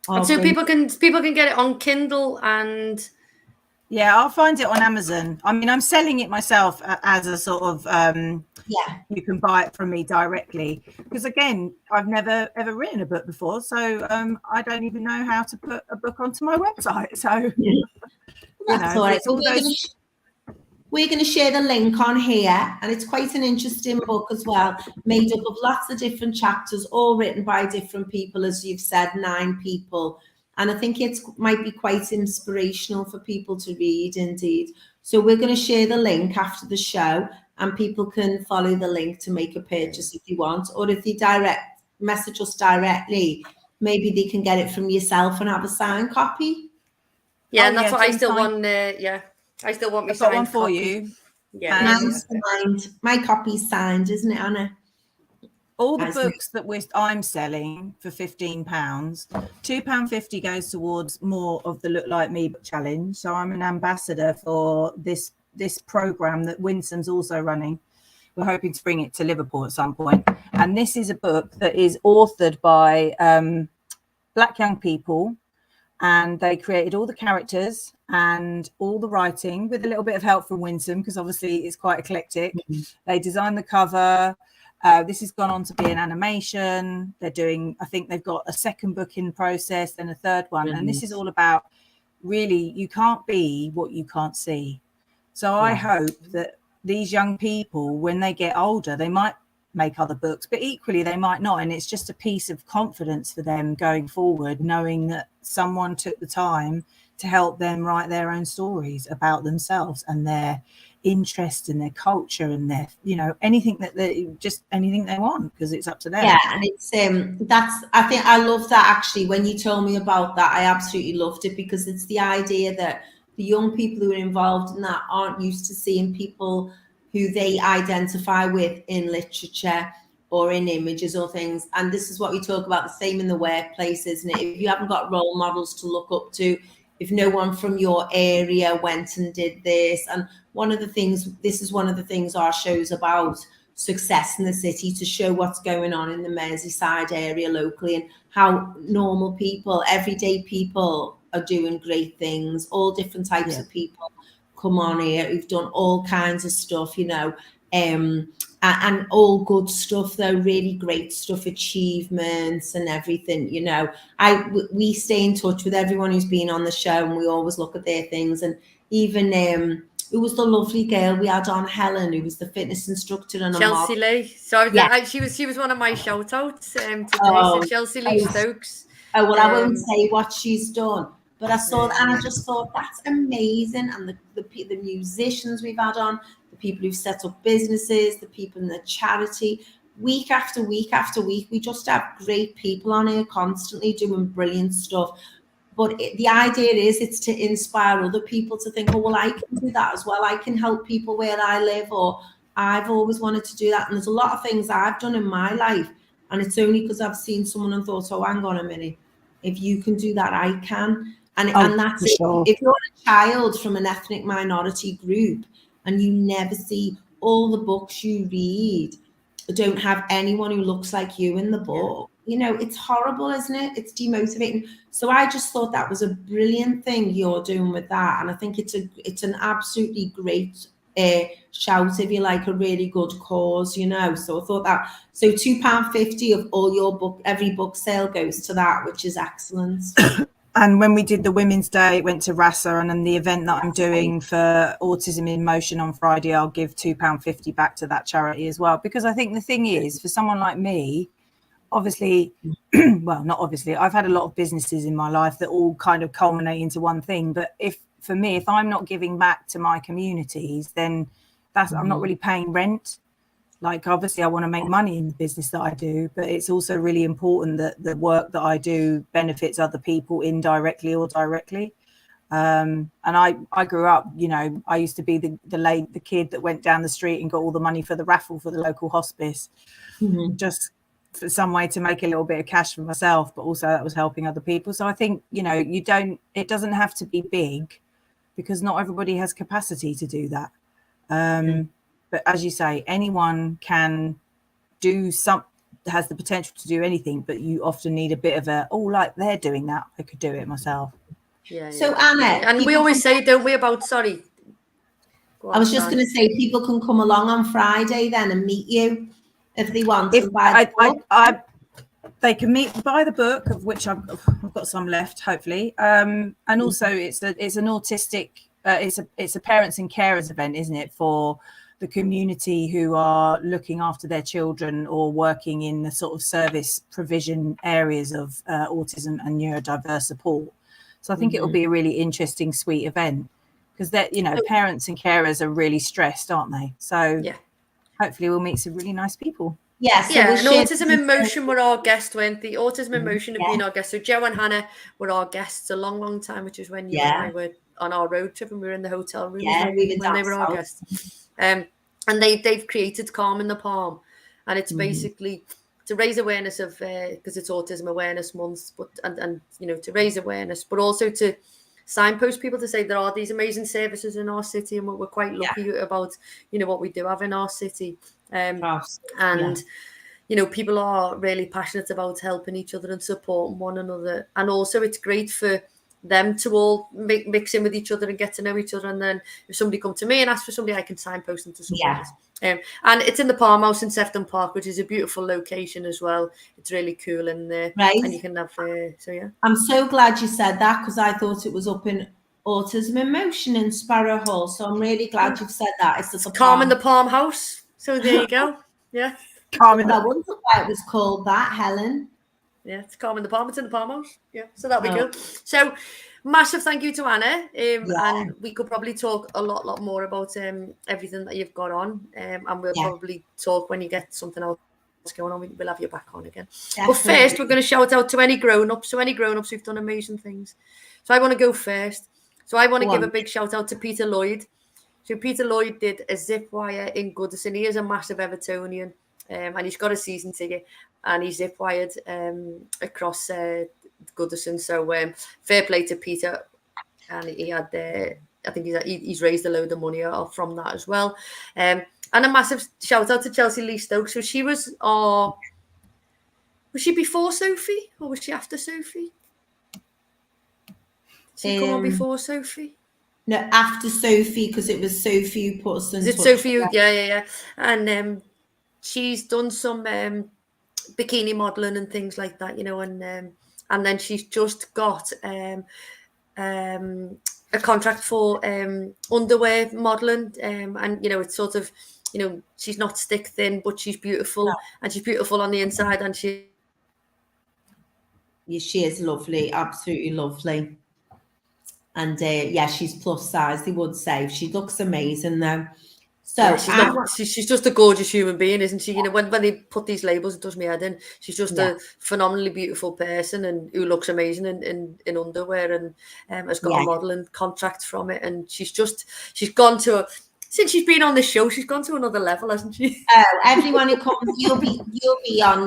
And so people can get it on Kindle and Yeah, I'll find it on Amazon. I mean, I'm selling it myself as a sort of you can buy it from me directly, because again, I've never ever written a book before, so I don't even know how to put a book onto my website. So that's all right. We're going to share the link on here, and it's quite an interesting book as well, made up of lots of different chapters, all written by different people, as you've said, 9 people. And I think it might be quite inspirational for people to read indeed. So we're going to share the link after the show, and people can follow the link to make a purchase if you want, or if they message us directly, maybe they can get it from yourself and have a signed copy. Yeah, and that's what I still want. I still want my signed one for copy. You. Yeah, signed. My copy's signed, isn't it, Anna? All the books that I'm selling for £15, £2.50 goes towards more of the Look Like Me book challenge. So I'm an ambassador for this program that Winston's also running. We're hoping to bring it to Liverpool at some point. And this is a book that is authored by Black young people, and they created all the characters and all the writing with a little bit of help from Winston, because obviously it's quite eclectic. They designed the cover. This has gone on to be an animation. They're doing, I think they've got a second book in process, then a third one. And this is all about, really, you can't be what you can't see. So I hope that these young people, when they get older, they might make other books, but equally they might not. And it's just a piece of confidence for them going forward, knowing that someone took the time to help them write their own stories about themselves and their interest in their culture and their, anything that anything they want, because it's up to them. Yeah, and it's I think I love that. Actually, when you told me about that, I absolutely loved it, because it's the idea that the young people who are involved in that aren't used to seeing people who they identify with in literature or in images or things. And this is what we talk about, the same in the workplace, isn't it? If you haven't got role models to look up to, if no one from your area went and did this. And this is one of the things our show's about, success in the city, to show what's going on in the Merseyside area locally, and how normal people, everyday people, are doing great things. All different types of people come on here who've done all kinds of stuff, and all good stuff, though, really great stuff, achievements and everything. We stay in touch with everyone who's been on the show, and we always look at their things. And even who was the lovely girl we had on, Helen, who was the fitness instructor and Chelsea Lee. So she was one of my shout outs today. So Chelsea Lee Stokes. Oh, well, I won't say what she's done, but I saw that, and I just thought that's amazing. And the musicians we've had on, the people who've set up businesses, the people in the charity, week after week after week, we just have great people on here constantly doing brilliant stuff. But the idea it's to inspire other people to think, oh, well, I can do that as well. I can help people where I live, or I've always wanted to do that. And there's a lot of things I've done in my life, and it's only because I've seen someone and thought, oh, hang on a minute, if you can do that, I can. And that's it. Sure. If you're a child from an ethnic minority group and you never see, all the books you read don't have anyone who looks like you in the book, it's horrible, isn't it? It's demotivating. So I just thought that was a brilliant thing you're doing with that. And I think it's an absolutely great shout, if you like, a really good cause, So I thought that, so £2.50 of all your book, every book sale goes to that, which is excellent. And when we did the Women's Day, it went to Rasa, and then the event that I'm doing for Autism in Motion on Friday, I'll give £2.50 back to that charity as well. Because I think the thing is, for someone like me, obviously, well, not obviously, I've had a lot of businesses in my life that all kind of culminate into one thing. But if I'm not giving back to my communities, then I'm not really paying rent. Like, obviously, I want to make money in the business that I do, but it's also really important that the work that I do benefits other people indirectly or directly. And I grew up, I used to be the kid that went down the street and got all the money for the raffle for the local hospice, just for some way to make a little bit of cash for myself, but also that was helping other people. So I think, it doesn't have to be big, because not everybody has capacity to do that. But as you say, anyone can has the potential to do anything, but you often need a bit of like they're doing that, I could do it myself. Yeah. So yeah. Anna, And we always say, don't we, about sorry. I was just going to say, people can come along on Friday then and meet you if they want. If and buy the book. they can buy the book, of which I've got some left, hopefully. And also, it's an autistic. It's a parents and carers event, isn't it, for the community who are looking after their children or working in the sort of service provision areas of autism and neurodiverse support. So I think it will be a really interesting, sweet event. Because that, parents and carers are really stressed, aren't they? So hopefully we'll meet some really nice people. Yeah, so and Autism in Motion were our guests, weren't they? Autism in Motion have been our guests. So Joe and Hannah were our guests a long, long time, which is when you and I were on our road trip and we were in the hotel room when they were our guests. And they've created Calm in the Palm, and it's basically to raise awareness of because it's Autism Awareness Month, but and to raise awareness, but also to signpost people to say there are these amazing services in our city, and we're quite lucky about what we do have in our city. People are really passionate about helping each other and supporting one another, and also it's great for them to all mix in with each other and get to know each other. And then if somebody come to me and ask for somebody, I can signpost them to somebody else. And it's in the Palm House in Sefton Park, which is a beautiful location as well. It's really cool in there, and you can have I'm so glad you said that, because I thought it was up in Autism in Motion in Sparrow Hall. So I'm really glad you've said that. It's the Calm in the Palm House. So there you go. Yeah. Calm in the Palm. I wondered why it was called that, Helen. Yeah, it's Calm in the Palm. It's in the Palm House. Yeah, so that'll be good. So massive thank you to Anna. And we could probably talk a lot more about everything that you've got on. And we'll probably talk when you get something else going on. We'll have you back on again. Definitely. But first, we're going to shout out to any grown-ups who've done amazing things. So I want to go first. So I want to give a big shout out to Peter Lloyd. So Peter Lloyd did a zip wire in Goodison. He is a massive Evertonian, and he's got a season ticket, and he zip wired across Goodison. So fair play to Peter, and he had I think he's raised a load of money from that as well. And a massive shout out to Chelsea Lee Stokes. So she was she before Sophie or was she after Sophie? Did she come on before Sophie? No, after Sophie, because it was Sophie who put us in touch. Is it Sophie? Yeah. And she's done some bikini modeling and things like that, and then she's just got a contract for underwear modeling, and it's sort of, she's not stick thin, but she's beautiful, and she's beautiful on the inside, and she is lovely, absolutely lovely. And she's plus size, they would say. She looks amazing though. So she's just a gorgeous human being, isn't she? When they put these labels, it does me head in. She's just a phenomenally beautiful person, and who looks amazing in underwear, and has got a modelling contract from it. And she's gone to since she's been on this show, she's gone to another level, hasn't she? Oh, everyone who comes, you'll be on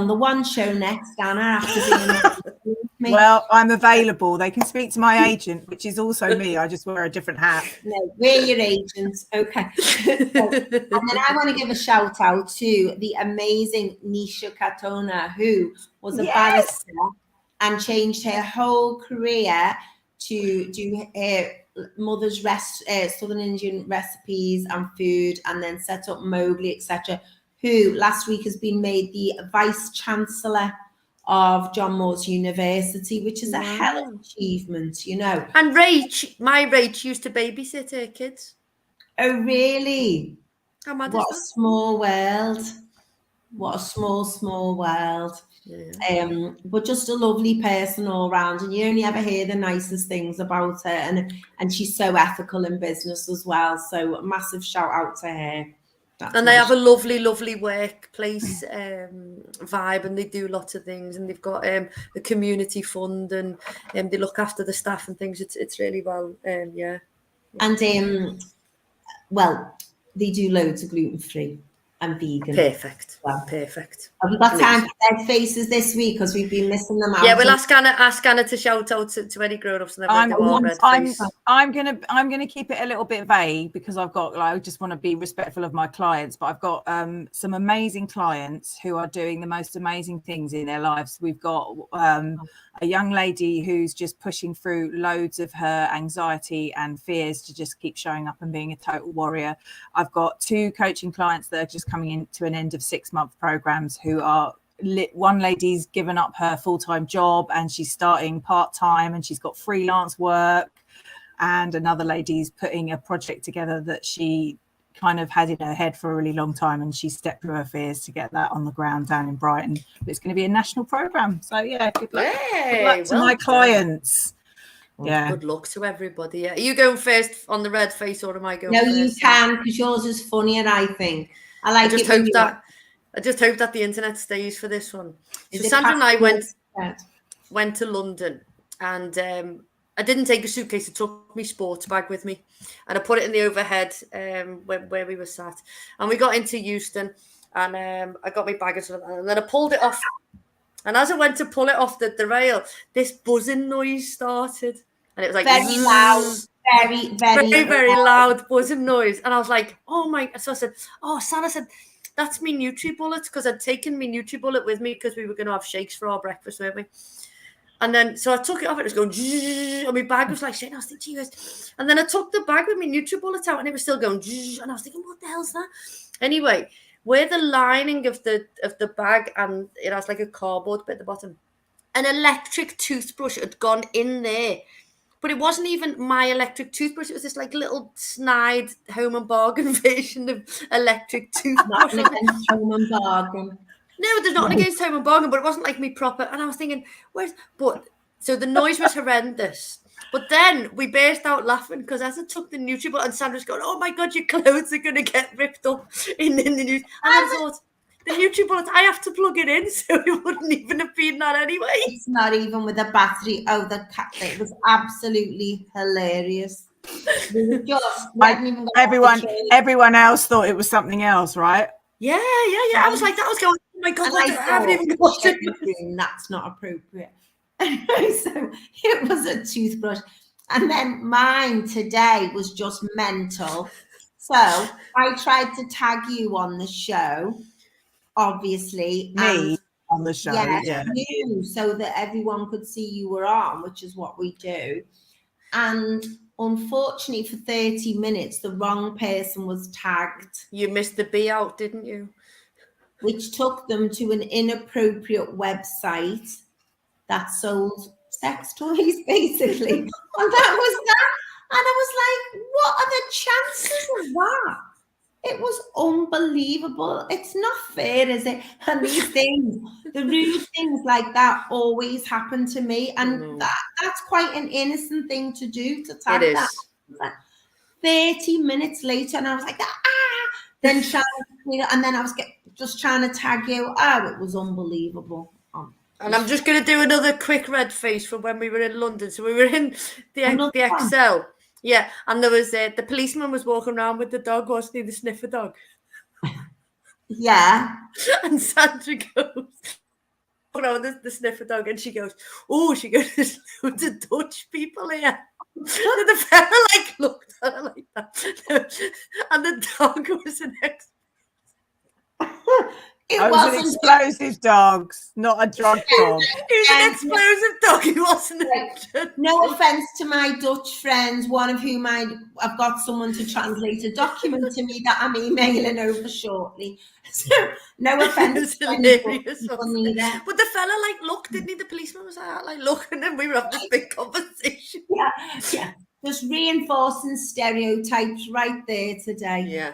the one show next, Anna, after being me. Well, I'm available. They can speak to my agent, which is also me. I just wear a different hat. No, we're your agents. Okay. And then I want to give a shout out to the amazing Nisha Katona, who was a barrister and changed her whole career to do her mother's Southern Indian recipes and food, and then set up Mowgli, etc., who last week has been made the Vice Chancellor of John Moores University, which is a hell of an achievement, And my Rach used to babysit her kids. Oh, really? How mad what is a small world. What a small world. Yeah. But just a lovely person all round, and you only ever hear the nicest things about her, and she's so ethical in business as well. So a massive shout out to her. And they have a lovely workplace vibe, and they do lots of things, and they've got a community fund, and they look after the staff and things. It's really well, And well, they do loads of gluten-free. and vegan. Perfect. Well, Perfect. have we got time for red faces this week? Because we've been missing them out. Yeah, we'll ask Anna to shout out to any grown-ups. And I'm gonna keep it a little bit vague because I just want to be respectful of my clients. But I've got some amazing clients who are doing the most amazing things in their lives. We've got a young lady who's just pushing through loads of her anxiety and fears to just keep showing up and being a total warrior. I've got 2 coaching clients that are just coming into an end of 6-month programs who are one lady's given up her full-time job and she's starting part-time and she's got freelance work, and another lady's putting a project together that she kind of had in her head for a really long time, and she stepped through her fears to get that on the ground down in Brighton. But it's going to be a national program, so yeah, good luck, to my clients. Yeah, good luck to everybody. Yeah, are you going first on the red face, or am I going? No, first? you can, because yours is funnier, I think. I just hope that the internet stays for this one. So Sandra and I went to London, and I didn't take a suitcase. I took my sports bag with me, and I put it in the overhead where we were sat. And we got into Euston, and I got my bag and then I pulled it off. And as I went to pull it off the rail, this buzzing noise started, and it was like very loud, very loud buzzing noise. And I was like, "Oh my!" So I said, "Oh, Santa said." That's me NutriBullet, because I'd taken me NutriBullet with me because we were going to have shakes for our breakfast, weren't we? And then, so I took it off, it was going, and my bag was like shaking. I was thinking, Jesus. And then I took the bag with me NutriBullet out, and it was still going, and I was thinking, what the hell's that? Anyway, where the lining of the bag, and it has like a cardboard bit at the bottom, an electric toothbrush had gone in there. But it wasn't even my electric toothbrush. It was this like little snide Home and Bargain version of electric toothbrush. Nothing against Home and Bargain. No, there's nothing against Home and Bargain, but it wasn't like me proper. And I was thinking, so the noise was horrendous. But then we burst out laughing because as I took the NutriBullet, and Sandra's going, "Oh my God, your clothes are going to get ripped up in the news." And I thought, the NutriBullet, I have to plug it in, so it wouldn't even have been that anyway. It's not even with a battery. Oh, it was absolutely hilarious. Everyone else thought it was something else, right? Yeah. I was like, that was going, oh my God, I haven't even got it. That's not appropriate. So it was a toothbrush. And then mine today was just mental. So I tried to tag you on the show. Obviously, me on the show, you, so that everyone could see you were on, which is what we do. And unfortunately, for 30 minutes, the wrong person was tagged. You missed the B out, didn't you? Which took them to an inappropriate website that sold sex toys, basically. And that was that. And I was like, what are the chances of that? It was unbelievable. It's not fair, is it? And these things, the rude things like that always happen to me. And that's quite an innocent thing to do, to tag that. 30 minutes later, and I was like, then and then I was just trying to tag you. Oh, it was unbelievable. And I'm just going to do another quick red face from when we were in London. So we were in the Excel. Yeah, and there was the policeman was walking around with the dog, wasn't he? The sniffer dog. Yeah. And Sandra goes, the sniffer dog, and she goes, there's loads of Dutch people here. And the fella looked at her like that. And the dog was an It was an explosive dog, not a drug dog. It was an explosive dog. It wasn't. No offense to my Dutch friends, one of whom I've got someone to translate a document to me that I'm emailing over shortly. So no offense. It was hilarious. But the fella looked, didn't he? The policeman was looking, and we were having this big conversation. Yeah. Just reinforcing stereotypes right there today. Yeah.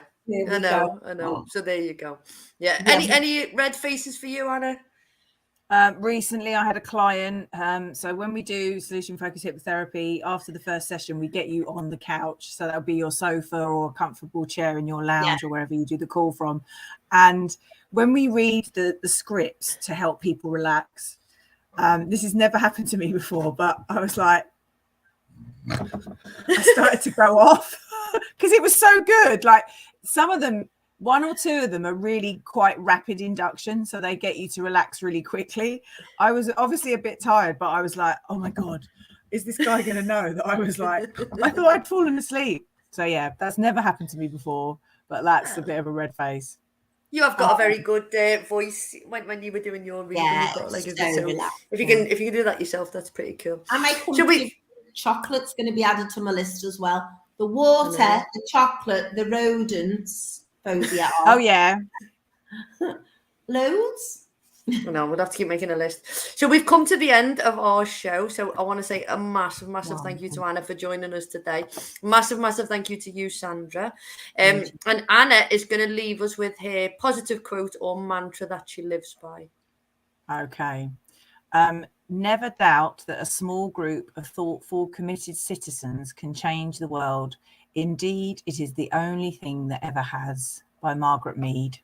I know. Oh. So there you go. Yeah. Any red faces for you, Anna? Recently, I had a client. So when we do solution focused hypnotherapy, after the first session, we get you on the couch. So that'll be your sofa or a comfortable chair in your lounge or wherever you do the call from. And when we read the scripts to help people relax, this has never happened to me before, but I was like, I started to go off because it was so good. Like some of them One or two of them are really quite rapid induction, so they get you to relax really quickly. I was obviously a bit tired, but I was like, oh my God, is this guy going to know that I was like, I thought I'd fallen asleep. So yeah, that's never happened to me before, but that's a bit of a red face. You have got a very good voice when you were doing your reading. Yeah, You've got like a so good. So relaxing. if you can do that yourself, that's pretty cool. I might come chocolate's going to be added to my list as well. The water, the chocolate, the rodents, phobia. Oh yeah, loads. No, we'll have to keep making a list. So we've come to the end of our show. So I want to say a massive thank you to Anna for joining us today. Massive thank you to you, Sandra. And Anna is going to leave us with her positive quote or mantra that she lives by. Okay. Never doubt that a small group of thoughtful, committed citizens can change the world. Indeed, it is the only thing that ever has. By Margaret Mead.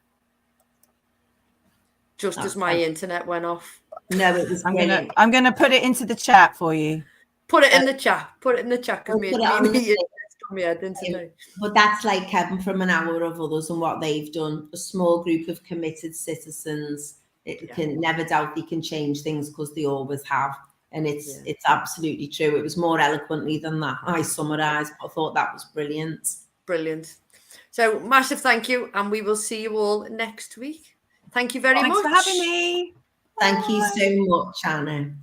Just as my internet went off. No, it was brilliant. I'm gonna put it into the chat for you. Put it in the chat. Put it in the chat because But that's like Kevin from An Hour of Others and what they've done. A small group of committed citizens. It can never doubt they can change things because they always have. And it's absolutely true. It was more eloquently than that I summarised. I thought that was brilliant. Brilliant. So massive thank you, and we will see you all next week. Thank you very much. Thanks for having me. Thank you so much, Anna.